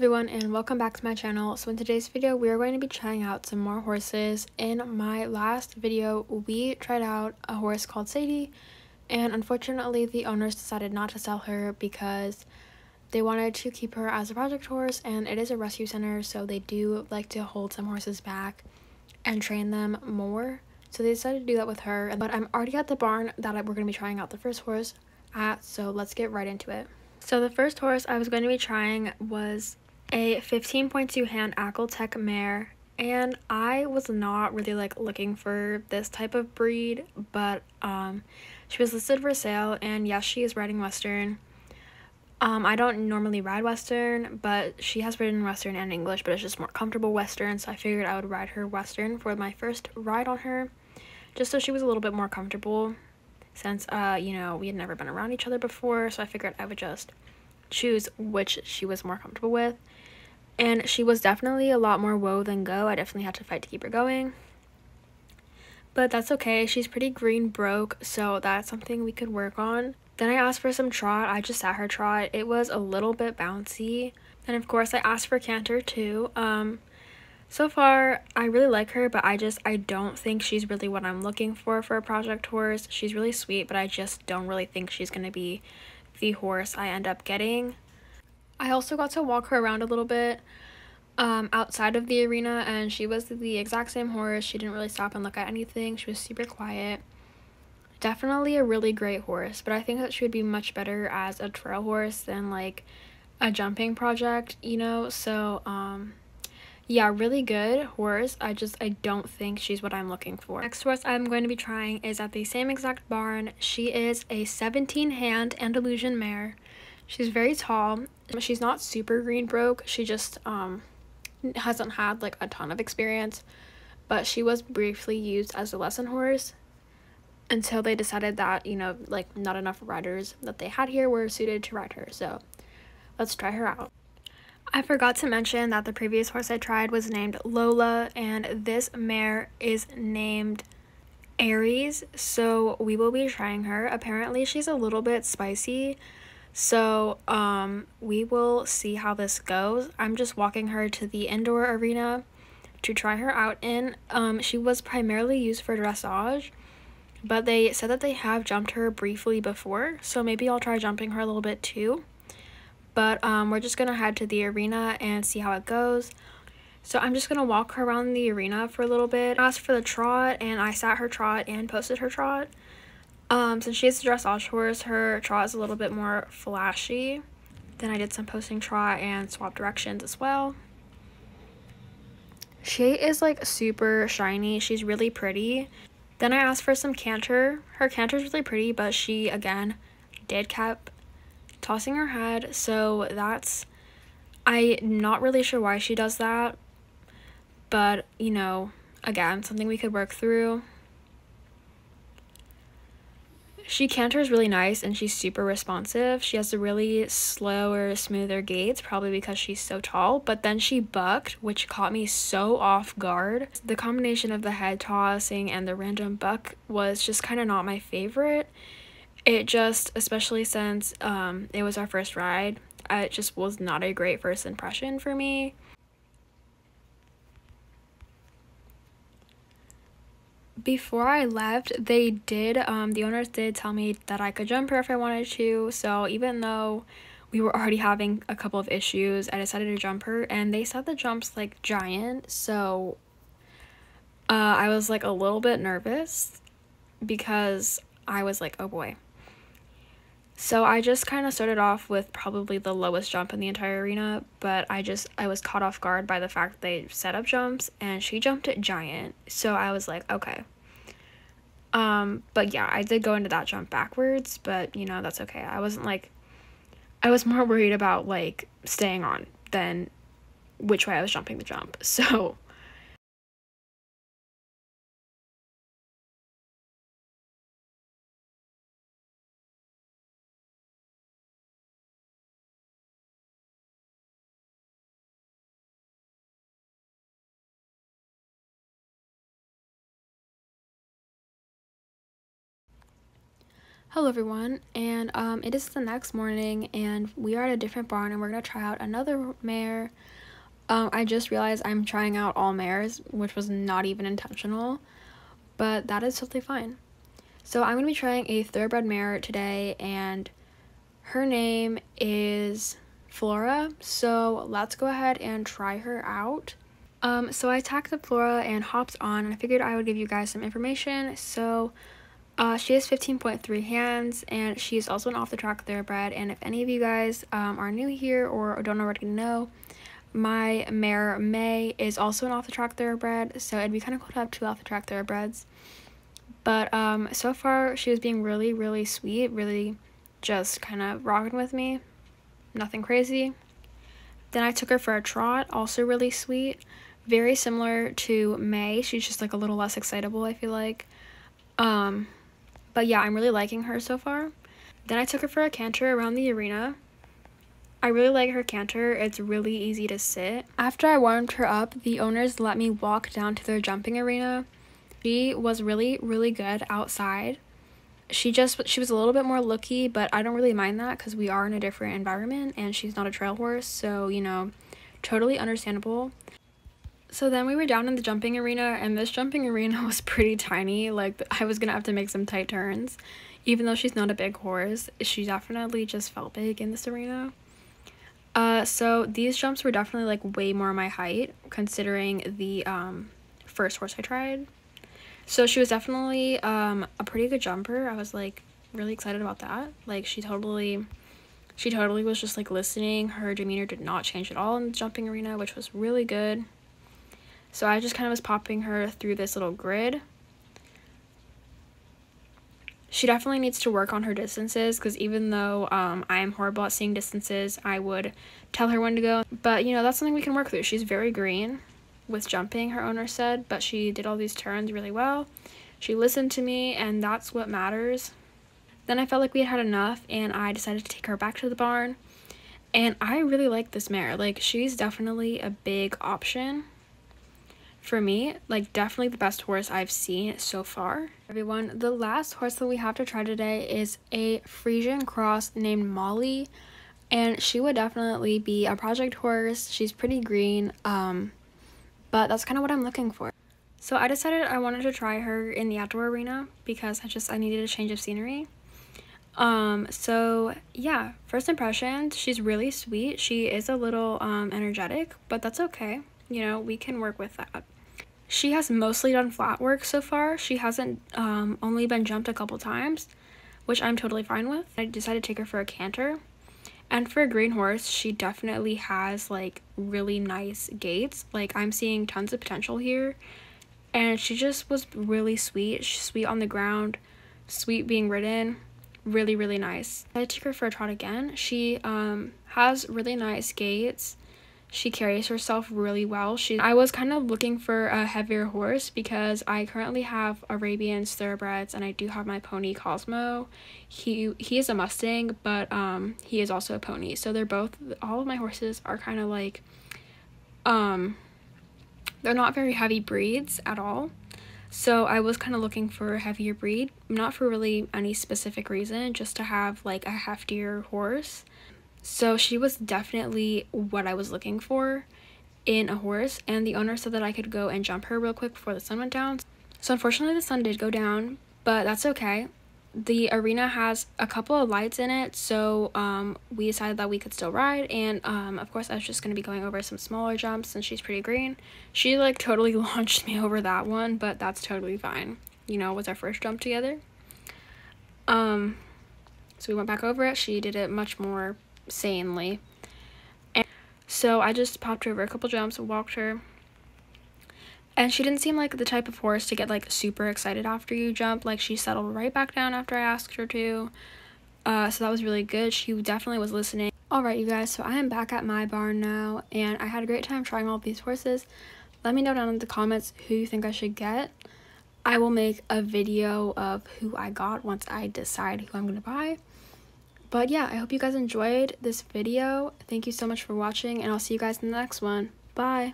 everyone and welcome back to my channel. So in today's video we are going to be trying out some more horses. In my last video we tried out a horse called Sadie, and unfortunately the owners decided not to sell her because they wanted to keep her as a project horse, and it is a rescue center so they do like to hold some horses back and train them more. So they decided to do that with her, but I'm already at the barn that we're going to be trying out the first horse at, so let's get right into it. So the first horse I was going to be trying was a 15.2 hand Tech mare, and I was not really like looking for this type of breed, but she was listed for sale, and yes, she is riding Western. I don't normally ride Western, but she has ridden Western and English, but it's just more comfortable Western, so I figured I would ride her Western for my first ride on her, just so she was a little bit more comfortable, since you know, we had never been around each other before, so I figured I would just choose which she was more comfortable with. And she was definitely a lot more woe than go. I definitely had to fight to keep her going, but that's okay. She's pretty green broke, so that's something we could work on. Then I asked for some trot. I just sat her trot. It was a little bit bouncy, and of course I asked for canter too. So far I really like her, but I don't think she's really what I'm looking for a project horse. She's really sweet, but I just don't really think she's gonna be the horse I end up getting. I also got to walk her around a little bit outside of the arena, and she was the exact same horse. She didn't really stop and look at anything. She was super quiet. Definitely a really great horse, but I think that she would be much better as a trail horse than like a jumping project, you know. So yeah, really good horse. I don't think she's what I'm looking for. Next horse I'm going to be trying is at the same exact barn. She is a 17 hand Andalusian mare. She's very tall. She's not super green broke. She just hasn't had like a ton of experience, but she was briefly used as a lesson horse until they decided that, you know, like not enough riders that they had here were suited to ride her. So let's try her out. I forgot to mention that the previous horse I tried was named Lola, and this mare is named Aries, so we will be trying her. Apparently she's a little bit spicy, so we will see how this goes. I'm just walking her to the indoor arena to try her out in. She was primarily used for dressage, but they said that they have jumped her briefly before, so maybe I'll try jumping her a little bit too. But we're just gonna head to the arena and see how it goes. So I'm just gonna walk her around the arena for a little bit. I asked for the trot, and I sat her trot and posted her trot. Since she's a dressage horse, her trot is a little bit more flashy. Then I did some posting trot and swap directions as well. She is like super shiny. She's really pretty. Then I asked for some canter. Her canter is really pretty, but she again kept tossing her head, so I'm not really sure why she does that, but you know, again, something we could work through. She canters really nice and she's super responsive. She has a really slower, smoother gait, probably because she's so tall, but then she bucked, which caught me so off guard. The combination of the head tossing and the random buck was just kind of not my favorite. It just, especially since it was our first ride, it just was not a great first impression for me. Before I left, the owners did tell me that I could jump her if I wanted to, so even though we were already having a couple of issues, I decided to jump her, and they said the jump's like giant, so I was like a little bit nervous because I was like, oh boy. So I just kind of started off with probably the lowest jump in the entire arena, but I was caught off guard by the fact they set up jumps and she jumped it giant. So I was like, okay. But yeah, I did go into that jump backwards, but you know, that's okay. I was more worried about like staying on than which way I was jumping the jump. So Hello everyone, and it is the next morning and we are at a different barn and we're going to try out another mare. I just realized I'm trying out all mares, which was not even intentional, but that is totally fine. So I'm going to be trying a thoroughbred mare today, and her name is Flora, so let's go ahead and try her out. So I tacked up Flora and hopped on, and I figured I would give you guys some information. So she has 15.3 hands, and she's also an off-the-track thoroughbred. And if any of you guys are new here or don't already know, my mare May is also an off-the-track thoroughbred, so it'd be kind of cool to have two off-the-track thoroughbreds. But so far she was being really sweet, really just kind of rocking with me, nothing crazy. Then I took her for a trot, also really sweet, very similar to May. She's just like a little less excitable, I feel like. But yeah, I'm really liking her so far. Then I took her for a canter around the arena. I really like her canter. It's really easy to sit. After I warmed her up, the owners let me walk down to their jumping arena. She was really good outside. She was a little bit more looky, but I don't really mind that because we are in a different environment and she's not a trail horse, so you know, totally understandable. So then we were down in the jumping arena, and this jumping arena was pretty tiny. Like, I was gonna have to make some tight turns. Even though she's not a big horse, she definitely just felt big in this arena. So these jumps were definitely like way more my height considering the first horse I tried. So she was definitely a pretty good jumper. I was like really excited about that. Like she totally was just like listening. Her demeanor did not change at all in the jumping arena, which was really good. So I just kind of was popping her through this little grid. She definitely needs to work on her distances, because even though I am horrible at seeing distances, I would tell her when to go. But, you know, that's something we can work through. She's very green with jumping, her owner said, but she did all these turns really well. She listened to me, and that's what matters. Then I felt like we had enough, and I decided to take her back to the barn. And I really like this mare. Like, she's definitely a big option for me, like definitely the best horse I've seen so far. Everyone, the last horse that we have to try today is a Frisian cross named Molly, and she would definitely be a project horse. She's pretty green, but that's kind of what I'm looking for. So I decided I wanted to try her in the outdoor arena because I needed a change of scenery. So yeah, first impressions, she's really sweet. She is a little energetic, but that's okay. You know, we can work with that. She has mostly done flat work so far. She hasn't only been jumped a couple times, which I'm totally fine with. I decided to take her for a canter. And for a green horse, she definitely has like really nice gaits. Like I'm seeing tons of potential here. And she just was really sweet. She's sweet on the ground, sweet being ridden, really nice. I took her for a trot again. She has really nice gaits. She carries herself really well. I was kind of looking for a heavier horse because I currently have Arabians, thoroughbreds, and I do have my pony Cosmo. He is a Mustang, but he is also a pony. So they're both, all of my horses are kind of like, they're not very heavy breeds at all. So I was kind of looking for a heavier breed, not for really any specific reason, just to have like a heftier horse. So she was definitely what I was looking for in a horse, and the owner said that I could go and jump her real quick before the sun went down. So unfortunately the sun did go down, but that's okay. The arena has a couple of lights in it, so we decided that we could still ride, and of course I was just going to be going over some smaller jumps since she's pretty green. She like totally launched me over that one, but that's totally fine. You know, it was our first jump together. So we went back over it. She did it much more sanely, and so I just popped her over a couple jumps and walked her, and she didn't seem like the type of horse to get like super excited after you jump. Like she settled right back down after I asked her to, so that was really good. She definitely was listening. Alright you guys, so I am back at my barn now, and I had a great time trying all of these horses. Let me know down in the comments who you think I should get. I will make a video of who I got once I decide who I'm gonna buy. But yeah, I hope you guys enjoyed this video. Thank you so much for watching, and I'll see you guys in the next one. Bye!